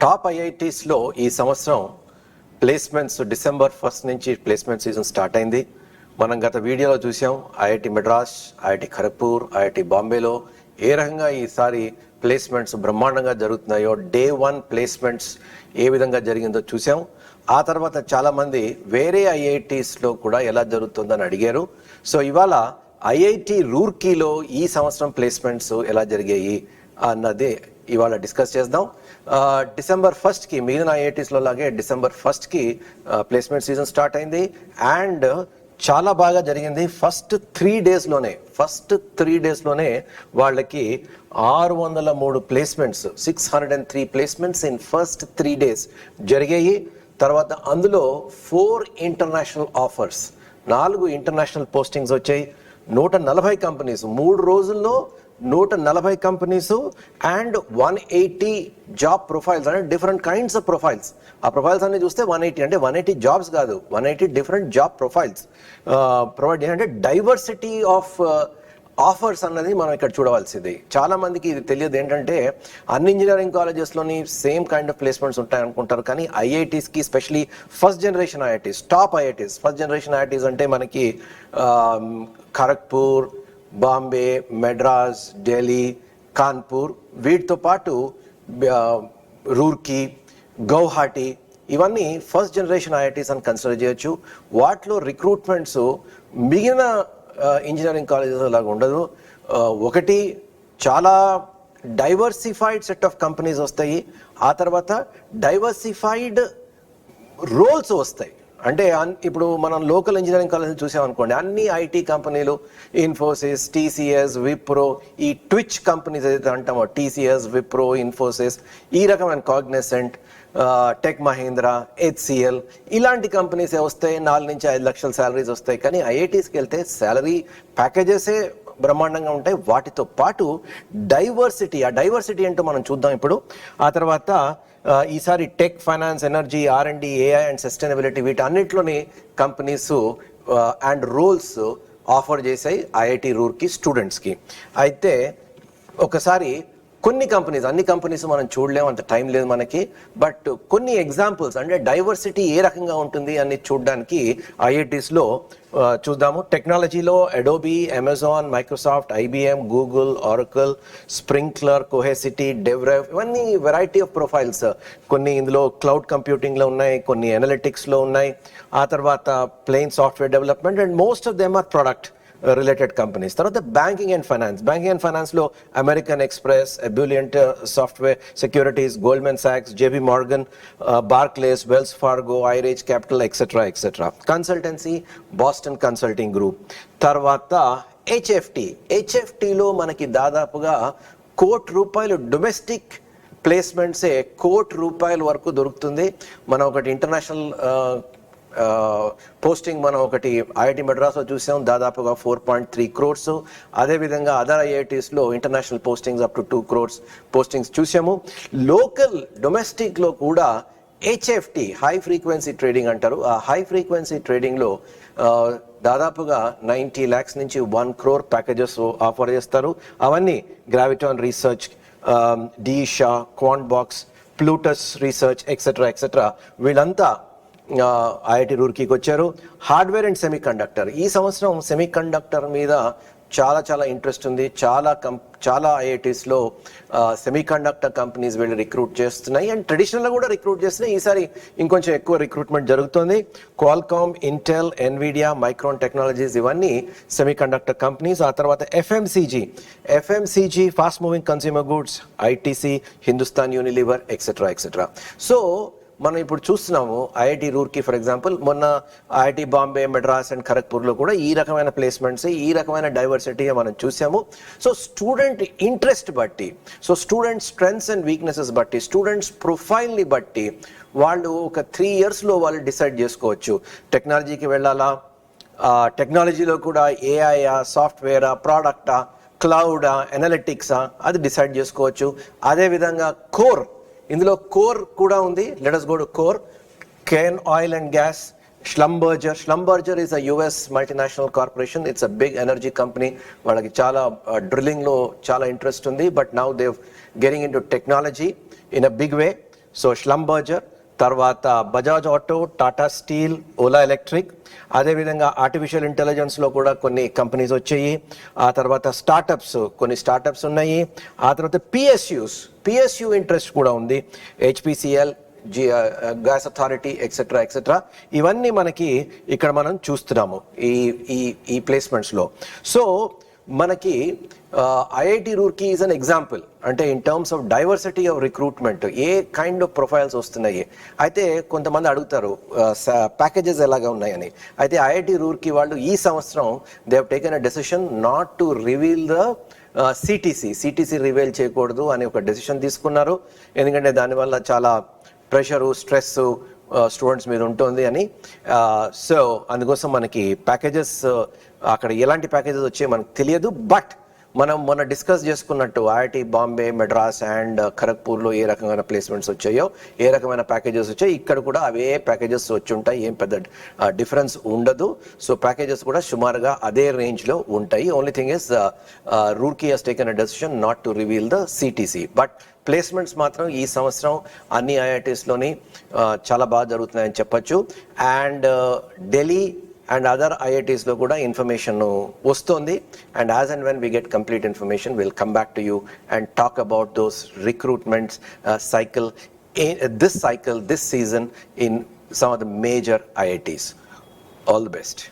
Top ఐఐటీస్లో ఈ సంవత్సరం placements December 1 నుంచి ప్లేస్మెంట్ సీజన్ స్టార్ట్ అయింది. మనం గత వీడియోలో చూసాం IIT Madras, IIT Kharagpur, IIT బాంబేలో ఏ రకంగా ఈసారి ప్లేస్మెంట్స్ బ్రహ్మాండంగా జరుగుతున్నాయో, డే 1 ప్లేస్మెంట్స్ ఏ విధంగా జరిగిందో చూసాం. ఆ తర్వాత చాలామంది వేరే ఐఐటీస్లో కూడా ఎలా జరుగుతుందని అడిగారు. సో ఇవాళ ఐఐటి రూర్కీలో ఈ సంవత్సరం ప్లేస్మెంట్స్ ఎలా జరిగాయి అన్నది ఇవాళ డిస్కస్ చేద్దాం. డిసెంబర్ 1కి మిగిలిన ఐఐటీస్లో లాగే డిసెంబర్ 1కి ప్లేస్మెంట్ సీజన్ స్టార్ట్ అయింది అండ్ చాలా బాగా జరిగింది. ఫస్ట్ త్రీ డేస్లోనే వాళ్ళకి 603 placements, 603 placements in first 3 days జరిగాయి. తర్వాత అందులో 4 ఇంటర్నేషనల్ ఆఫర్స్, 4 ఇంటర్నేషనల్ పోస్టింగ్స్ వచ్చాయి. 140 కంపెనీస్, 3 రోజుల్లో 140 కంపెనీస్ అండ్ 180 జాబ్ ప్రొఫైల్స్, అంటే డిఫరెంట్ కైండ్స్ ఆఫ్ ప్రొఫైల్స్. ఆ ప్రొఫైల్స్ అన్ని చూస్తే 180 అంటే 180 జాబ్స్ కాదు, 180 డిఫరెంట్ జాబ్ ప్రొఫైల్స్ ప్రొవైడ్ చేయాలి. అంటే డైవర్సిటీ ఆఫ్ ఆఫర్స్ అన్నది మనం ఇక్కడ చూడవలసింది. చాలా మందికి ఇది తెలియదు. ఏంటంటే అన్ని ఇంజనీరింగ్ కాలేజెస్లోని సేమ్ కైండ్ ఆఫ్ ప్లేస్మెంట్స్ ఉంటాయి అనుకుంటారు, కానీ ఐఐటీస్కి specially first generation IITs, top IITs, first generation IITs అంటే మనకి ఖరగ్పూర్, బాంబే, మెడ్రాస్, ఢిల్లీ, కాన్పూర్, వీటితో పాటు రూర్కీ, గౌహాటీ, ఇవన్నీ ఫస్ట్ జనరేషన్ ఐఐటీస్ అని కన్సిడర్ చేయొచ్చు. వాటిలో రిక్రూట్మెంట్స్ మిగిలిన ఇంజనీరింగ్ కాలేజెస్ లాగా ఉండదు. ఒకటి చాలా డైవర్సిఫైడ్ సెట్ ఆఫ్ కంపెనీస్ వస్తాయి, ఆ తర్వాత డైవర్సిఫైడ్ రోల్స్ వస్తాయి. అంటే ఇప్పుడు మనం లోకల్ ఇంజనీరింగ్ కాలేజ్ చూసామనుకోండి, అన్ని ఐటీ కంపెనీలు, ఇన్ఫోసిస్, టీసీఎస్, విప్రో, ఈ ట్విచ్ కంపెనీస్ ఏదైతే అంటామో, టీసీఎస్, విప్రో, ఇన్ఫోసిస్, ఈ రకమైన కాగ్నిసెంట్, టెక్ మహీంద్రా, హెచ్సిఎల్, ఇలాంటి కంపెనీస్ వస్తాయి. 4 నుంచి 5 లక్షల శాలరీస్ వస్తాయి. కానీ ఐఐటీస్కి వెళ్తే శాలరీ ప్యాకేజెసే బ్రహ్మాండంగా ఉంటాయి. వాటితో పాటు డైవర్సిటీ, ఆ డైవర్సిటీ ఏంటో మనం చూద్దాం ఇప్పుడు. ఆ తర్వాత ఈసారి tech, finance, energy, R&D, AI and sustainability, వీటన్నిటిలోని కంపెనీస్ అండ్ రోల్స్ ఆఫర్ చేశాయి ఐఐటి రూర్కీ స్టూడెంట్స్కి. అయితే ఒకసారి కొన్ని కంపెనీస్, అన్ని కంపెనీస్ మనం చూడలేము, అంత టైం లేదు మనకి, బట్ కొన్ని ఎగ్జాంపుల్స్ అంటే డైవర్సిటీ ఏ రకంగా ఉంటుంది అని చూడడానికి ఐఐటీస్లో చూద్దాము. టెక్నాలజీలో Adobe, Amazon, Microsoft, IBM, Google, Oracle, Sprinkler, Cohesity, DevRev, ఇవన్నీ వెరైటీ ఆఫ్ ప్రొఫైల్స్. కొన్ని ఇందులో క్లౌడ్ కంప్యూటింగ్లో ఉన్నాయి, కొన్ని అనలిటిక్స్లో ఉన్నాయి, ఆ తర్వాత plain software development, and most of them are product related companies. తర్వాత బ్యాంకింగ్ అండ్ ఫైనాన్స్లో American Express, Ebullient software securities, Goldman సాక్స్, JP Morgan, Barclays, Wells Fargo, Irage capital, etcetera. Consultancy, Boston consulting group. తర్వాత హెచ్ఎఫ్టీలో మనకి దాదాపుగా ₹1,00,00,000 domestic ప్లేస్మెంట్సే ₹1,00,00,000 వరకు దొరుకుతుంది. మనం ఒకటి ఇంటర్నేషనల్ పోస్టింగ్ మనం ఒకటి ఐఐటి మెడ్రాస్లో చూసాం, దాదాపుగా 4.3 crores. అదేవిధంగా అదర్ ఐఐటీస్లో international postings up to 2 crores postings చూసాము. లోకల్ డొమెస్టిక్లో కూడా హెచ్ఎఫ్టీ, హై ఫ్రీక్వెన్సీ ట్రేడింగ్ అంటారు. ఆ హై ఫ్రీక్వెన్సీ ట్రేడింగ్లో దాదాపుగా 90 lakhs నుంచి 1 crore ప్యాకేజెస్ ఆఫర్ చేస్తారు. అవన్నీ Graviton research, D E Shaw, quant box, Plutus research, etcetera. వీళ్ళంతా ఐఐటి రూర్కీకి వచ్చారు. హార్డ్వేర్ అండ్ సెమీకండక్టర్, ఈ సంవత్సరం సెమీకండక్టర్ మీద చాలా ఇంట్రెస్ట్ ఉంది. చాలా ఐఐటీస్లో సెమీకండక్టర్ కంపెనీస్ వెళ్ళి రిక్రూట్ చేస్తున్నాయి అండ్ ట్రెడిషనల్గా కూడా రిక్రూట్ చేస్తున్నాయి. ఈసారి ఇంకొంచెం ఎక్కువ రిక్రూట్మెంట్ జరుగుతుంది. Qualcomm, Intel, Nvidia, micron technologies, ఇవన్నీ సెమీకండక్టర్ కంపెనీస్. ఆ తర్వాత FMCG, fast moving consumer goods, ITC, Hindustan Unilever, etcetera. So మనం ఇప్పుడు చూస్తున్నాము ఐఐటి రూర్కీ, ఫర్ ఎగ్జాంపుల్, మొన్న ఐఐటి బాంబే, మెడ్రాస్ అండ్ ఖరగ్పూర్లో కూడా ఈ రకమైన ప్లేస్మెంట్స్, ఈ రకమైన డైవర్సిటీ మనం చూసాము. సో స్టూడెంట్ ఇంట్రెస్ట్ బట్టి, so student strengths and weaknesses బట్టి, స్టూడెంట్స్ ప్రొఫైల్ని బట్టి వాళ్ళు ఒక 3 yearsలో వాళ్ళు డిసైడ్ చేసుకోవచ్చు. టెక్నాలజీకి వెళ్ళాలా, టెక్నాలజీలో కూడా ఏఐయా, సాఫ్ట్వేరా, ప్రోడక్టా, క్లౌడా, అనలిటిక్సా, అది డిసైడ్ చేసుకోవచ్చు. అదేవిధంగా ఇందులో కోర్ కూడా ఉంది. Let us go to core. Cairn Oil and Gas, Schlumberger is a US multinational corporation. It's a big energy company. వాళ్ళకి చాలా డ్రిల్లింగ్లో చాలా ఇంట్రెస్ట్ ఉంది, but now they're getting into technology in a big way. So Schlumberger, తర్వాత Bajaj auto, Tata steel, Ola electric, అదేవిధంగా artificial ఇంటెలిజెన్స్లో కూడా కొన్ని companies వచ్చాయి. ఆ తర్వాత స్టార్టప్స్, కొన్ని స్టార్టప్స్ ఉన్నాయి. ఆ తర్వాత పిఎస్యు ఇంట్రెస్ట్ కూడా ఉంది. HPCL, gas authority, etcetera etcetera. ఇవన్నీ మనకి ఇక్కడ మనం చూస్తున్నాము ఈ ఈ ఈ ప్లేస్మెంట్స్లో. సో మనకి IIT Roorkee is an example. అంటే in terms of diversity of recruitment ఏ కైండ్ ఆఫ్ ప్రొఫైల్స్ వస్తున్నాయి. అయితే కొంతమంది అడుగుతారు ప్యాకేజెస్ ఎలాగా ఉన్నాయని. అయితే ఐఐటి రూర్కీ వాళ్ళు ఈ సంవత్సరం they have taken a decision not to reveal the CTC reveal చేయకూడదు అని ఒక డెసిషన్ తీసుకున్నారు. ఎందుకంటే దానివల్ల చాలా ప్రెషరు, స్ట్రెస్ స్టూడెంట్స్ మీద ఉంటుంది అని. సో అందుకోసం మనకి ప్యాకేజెస్ అక్కడ ఎలాంటి ప్యాకేజెస్ వచ్చాయో మనకు తెలియదు. బట్ మనం మొన్న డిస్కస్ చేసుకున్నట్టు ఐఐటి బాంబే, మెడ్రాస్ అండ్ ఖరగ్పూర్లో ఏ రకమైన ప్లేస్మెంట్స్ వచ్చాయో, ఏ రకమైన ప్యాకేజెస్ వచ్చాయో, ఇక్కడ కూడా అవే ప్యాకేజెస్ వచ్చి ఉంటాయి. ఏం పెద్ద డిఫరెన్స్ ఉండదు. సో ప్యాకేజెస్ కూడా సుమారుగా అదే రేంజ్లో ఉంటాయి. Only thing is Roorkee has taken a decision not to reveal the CTC. But placements మాత్రం ఈ సంవత్సరం అన్ని ఐఐటీస్లోని చాలా బాగా జరుగుతున్నాయని చెప్పచ్చు. అండ్ ఢిల్లీ అండ్ అదర్ ఐఐటీస్లో కూడా ఇన్ఫర్మేషన్ వస్తుంది. And as and when we get complete information will come back to you and talk about those recruitments cycle, this season in some of the major IITs. All the best.